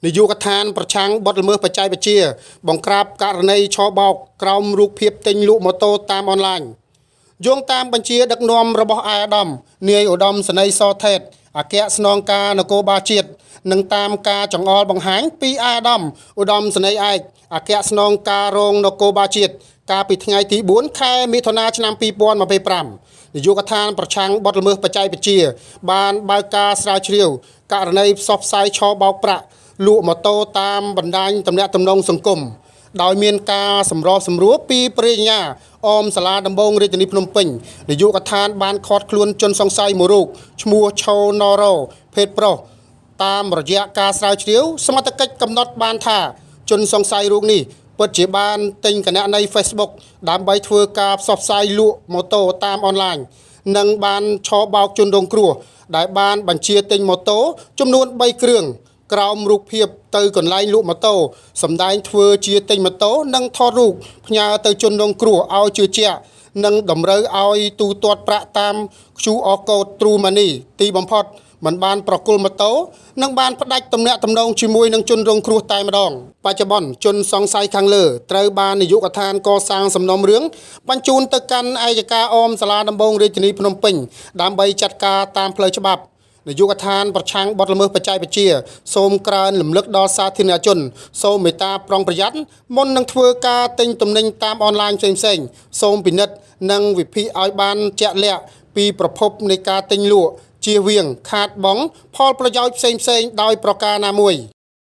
នាយកដ្ឋានប្រឆាំងបទល្មើសបច្ចេកវិទ្យាបង្ក្រាបករណីឆបោកក្រោមរូបភាពទិញលក់ម៉ូតូតាមអនឡាញយោងតាមបញ្ជាដឹកនាំរបស់អាយដាមនាយឧត្តមសេនីយ៍សថេតអគ្គស្នងការនគរបាលជាតិនិងតាមការចង្អុលបង្ហាញពីអាយដាមឧត្តមសេនីយ៍ឯកអគ្គស្នងការរងនគរបាលជាតិកាលពីថ្ងៃទី4ខែមិថុនាឆ្នាំ2025នាយកដ្ឋានប្រឆាំងបទល្មើសបច្ចេកវិទ្យាបានបើកការស្រាវជ្រាវករណីផ្សព្វផ្សាយឆបោកប្រាក់លក់ម៉ូតូតាមបណ្ដាញទំនាក់ទំនងសង្គមដោយមានការសម្របសម្រួលពីព្រះញ្ញាអមសាលាដំបងរាជធានីភ្នំពេញនាយកដ្ឋានបានឃាត់ខ្លួនជនសង្ស័យមួយរូបឈ្មោះឆូណូរ៉ូភេទប្រុសតាមរយៈការស្រាវជ្រាវសមត្ថកិច្ចកំណត់បានថាជនសង្ស័យរូបនេះពិតជាបានទិញគណនី Facebook ដើម្បីធ្វើការផ្សព្វផ្សាយលក់ម៉ូតូតាមអនឡាញនិងបានឆបោកជនរងគ្រោះដែលបានបញ្ជាទិញម៉ូតូចំនួន3គ្រឿងក្រោមរូបភាពទៅកន្លែងលក់ម៉ូតូសម្ដែងធ្វើជាទិញម៉ូតូនិងថតរូបផ្ញើទៅជនរងគ្រោះឲ្យជឿជាក់និងតម្រូវឲ្យទូទាត់ប្រាក់តាម QR code True Money ទីបំផុតមិនបានប្រគល់ម៉ូតូនិងបានផ្ដាច់ទំនាក់ទំនងជាមួយនឹងជនរងគ្រោះតែម្ដងបច្ចុប្បន្នជនសង្ស័យខាងលើត្រូវបាននាយកដ្ឋានកសាងសំណុំរឿងបញ្ជូនទៅកាន់ឯកការអមសាលាដំបងរាជធានីភ្នំពេញដើម្បីចាត់ការតាមផ្លូវច្បាប់នាយកដ្ឋានប្រឆាំងបទល្មើសបច្ចេកវិទ្យាសូមក្រើនរំលឹកដល់សាធារណជនសូមមេត្តាប្រុងប្រយ័ត្នមុននឹងធ្វើការទិញទំនិញតាមអនឡាញផ្សេងៗសូមពិនិត្យនិងវិភាគឲ្យបានជាក់លាក់ពីប្រភពនៃការទិញលក់ជៀសវាងខាតបង់ផលប្រយោជន៍ផ្សេងៗដោយប្រការណាមួយ